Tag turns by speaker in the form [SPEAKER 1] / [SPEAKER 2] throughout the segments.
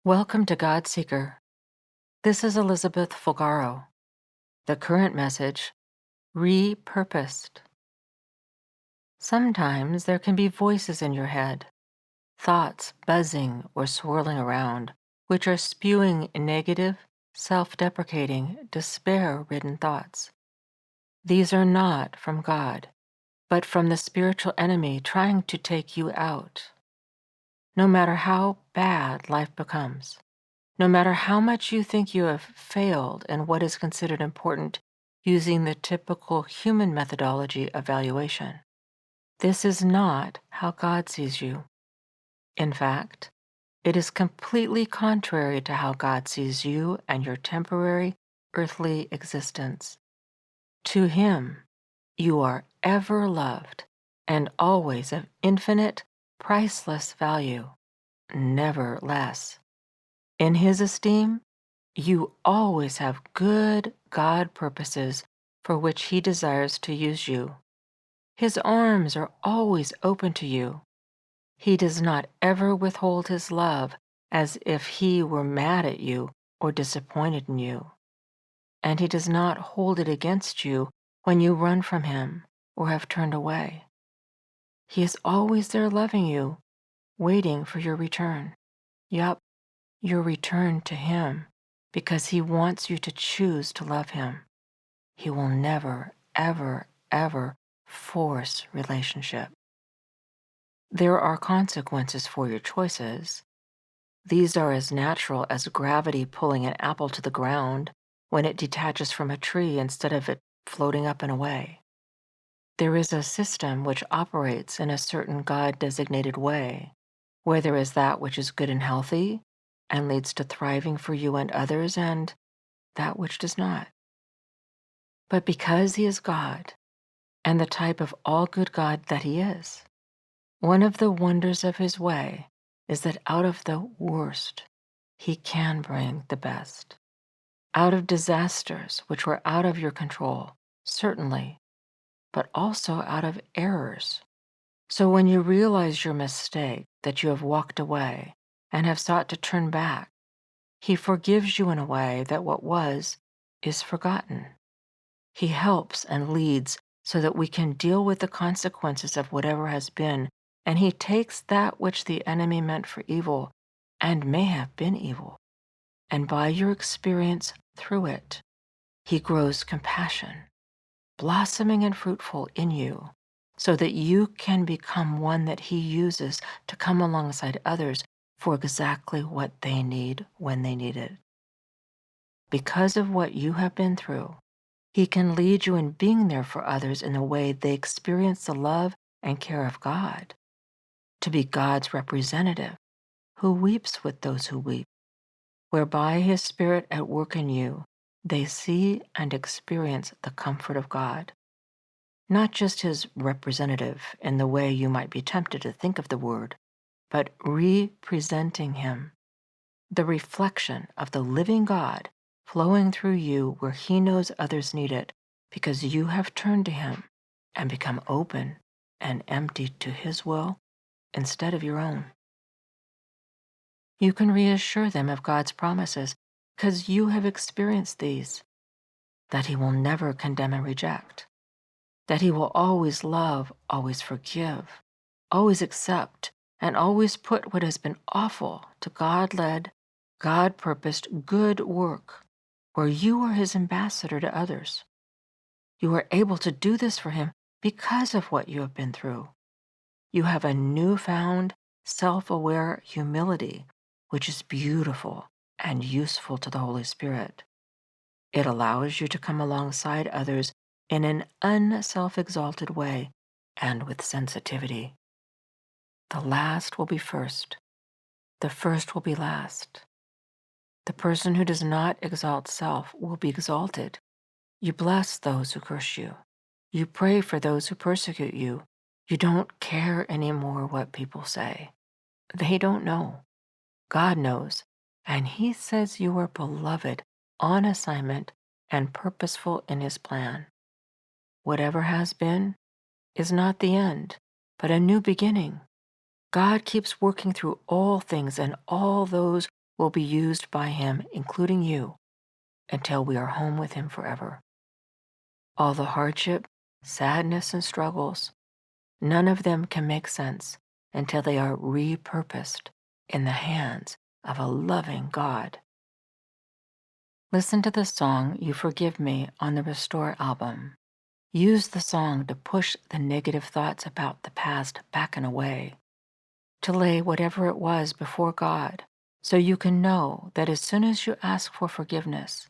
[SPEAKER 1] Welcome to God Seeker. This is Elizabeth Fulgaro. The current message, repurposed. Sometimes there can be voices in your head, thoughts buzzing or swirling around, which are spewing negative, self-deprecating, despair-ridden thoughts. These are not from God, but from the spiritual enemy trying to take you out. No matter how bad life becomes, no matter how much you think you have failed in what is considered important using the typical human methodology of valuation, this is not how God sees you. In fact, it is completely contrary to how God sees you and your temporary earthly existence. To Him, you are ever loved and always of infinite, priceless value, never less. In His esteem, you always have good God purposes for which He desires to use you. His arms are always open to you. He does not ever withhold His love as if He were mad at you or disappointed in you. And He does not hold it against you when you run from Him or have turned away. He is always there loving you, waiting for your return. Yup, your return to Him, because He wants you to choose to love Him. He will never, ever, ever force relationship. There are consequences for your choices. These are as natural as gravity pulling an apple to the ground when it detaches from a tree instead of it floating up and away. There is a system which operates in a certain God-designated way, where there is that which is good and healthy and leads to thriving for you and others, and that which does not. But because He is God, and the type of all good God that He is, one of the wonders of His way is that out of the worst, He can bring the best. Out of disasters which were out of your control, certainly, but also out of errors. So when you realize your mistake, that you have walked away and have sought to turn back, He forgives you in a way that what was is forgotten. He helps and leads so that we can deal with the consequences of whatever has been, and He takes that which the enemy meant for evil and may have been evil, and by your experience through it, He grows compassion, blossoming and fruitful in you, so that you can become one that He uses to come alongside others for exactly what they need when they need it. Because of what you have been through, He can lead you in being there for others in the way they experience the love and care of God, to be God's representative who weeps with those who weep, whereby His Spirit at work in you, they see and experience the comfort of God. Not just His representative in the way you might be tempted to think of the word, but representing Him, the reflection of the living God flowing through you where He knows others need it because you have turned to Him and become open and empty to His will instead of your own. You can reassure them of God's promises because you have experienced these, that He will never condemn and reject, that He will always love, always forgive, always accept, and always put what has been awful to God-led, God-purposed good work, where you are His ambassador to others. You are able to do this for Him because of what you have been through. You have a newfound, self-aware humility, which is beautiful and useful to the Holy Spirit. It allows you to come alongside others in an unself-exalted way and with sensitivity. The last will be first. The first will be last. The person who does not exalt self will be exalted. You bless those who curse you. You pray for those who persecute you. You don't care anymore what people say. They don't know. God knows, and He says you are beloved, on assignment, and purposeful in His plan. Whatever has been is not the end, but a new beginning. God keeps working through all things and all those will be used by Him, including you, until we are home with Him forever. All the hardship, sadness, and struggles, none of them can make sense until they are repurposed in the hands of a loving God. Listen to the song You Forgive Me on the Restore album. Use the song to push the negative thoughts about the past back and away, to lay whatever it was before God, so you can know that as soon as you ask for forgiveness,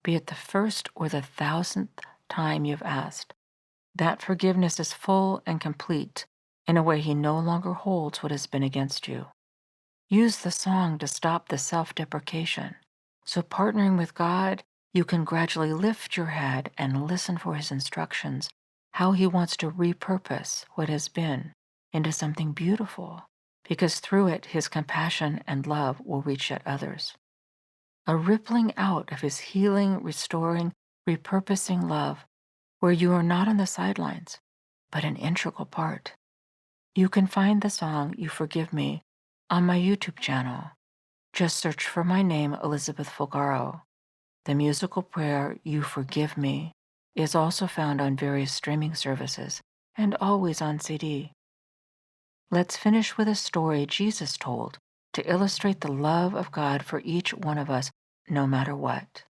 [SPEAKER 1] be it the first or the 1,000th time you've asked, that forgiveness is full and complete in a way He no longer holds what has been against you. Use the song to stop the self-deprecation. So partnering with God, you can gradually lift your head and listen for His instructions, how He wants to repurpose what has been into something beautiful, because through it His compassion and love will reach at others. A rippling out of His healing, restoring, repurposing love, where you are not on the sidelines, but an integral part. You can find the song You Forgive Me on my YouTube channel. Just search for my name, Elizabeth Fulgaro. The musical prayer, You Forgive Me, is also found on various streaming services and always on CD. Let's finish with a story Jesus told to illustrate the love of God for each one of us, no matter what.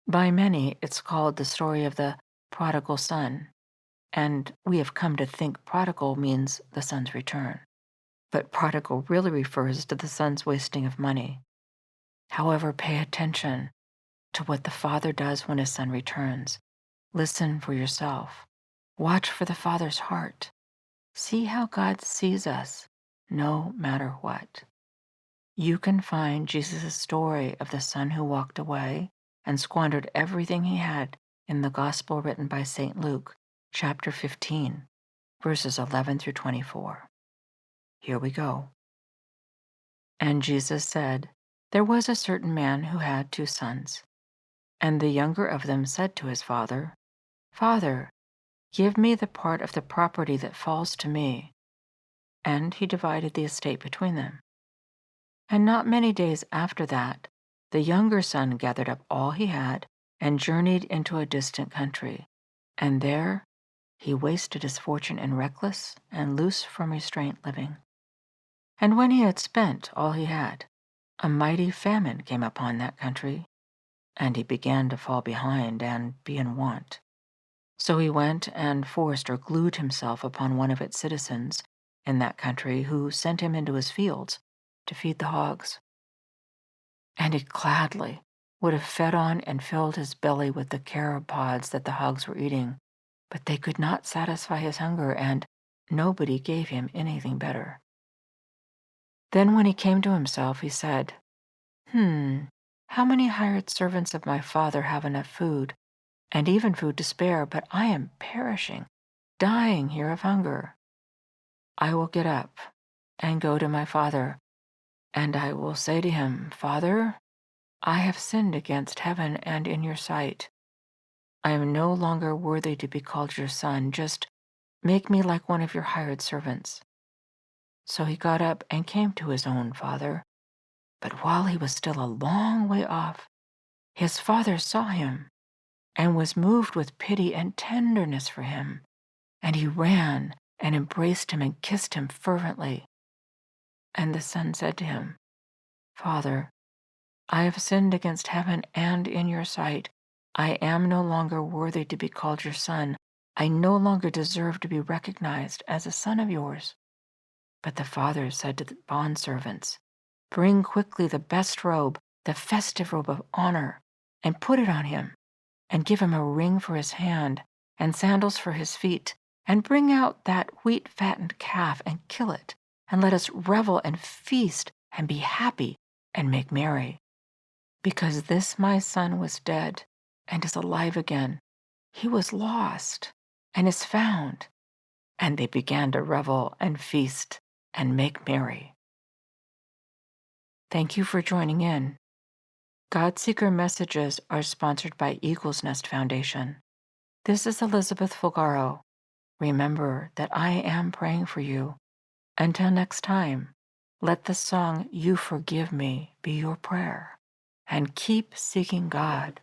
[SPEAKER 1] By many, it's called the story of the prodigal son, and we have come to think prodigal means the son's return. But prodigal really refers to the son's wasting of money. However, pay attention to what the father does when his son returns. Listen for yourself. Watch for the Father's heart. See how God sees us, no matter what. You can find Jesus' story of the son who walked away and squandered everything he had in the gospel written by St. Luke, chapter 15, verses 11 through 24. Here we go. And Jesus said, There was a certain man who had 2 sons. And the younger of them said to his father, Father, give me the part of the property that falls to me. And he divided the estate between them. And not many days after that, the younger son gathered up all he had and journeyed into a distant country. And there he wasted his fortune in reckless and loose from restraint living. And when he had spent all he had, a mighty famine came upon that country, and he began to fall behind and be in want. So he went and forced or glued himself upon one of its citizens in that country, who sent him into his fields to feed the hogs. And he gladly would have fed on and filled his belly with the carob pods that the hogs were eating, but they could not satisfy his hunger, and nobody gave him anything better. Then when he came to himself, he said, How many hired servants of my father have enough food, and even food to spare, but I am perishing, dying here of hunger. I will get up and go to my father, and I will say to him, Father, I have sinned against heaven and in your sight. I am no longer worthy to be called your son. Just make me like one of your hired servants. So he got up and came to his own father. But while he was still a long way off, his father saw him and was moved with pity and tenderness for him. And he ran and embraced him and kissed him fervently. And the son said to him, Father, I have sinned against heaven and in your sight. I am no longer worthy to be called your son. I no longer deserve to be recognized as a son of yours. But the father said to the bondservants, Bring quickly the best robe, the festive robe of honor, and put it on him, and give him a ring for his hand and sandals for his feet, and bring out that wheat-fattened calf and kill it, and let us revel and feast and be happy and make merry. Because this my son was dead and is alive again. He was lost and is found. And they began to revel and feast and make merry. Thank you for joining in. God Seeker Messages are sponsored by Eagle's Nest Foundation. This is Elizabeth Fulgaro. Remember that I am praying for you. Until next time, Let the song, You Forgive Me, be your prayer, and keep seeking God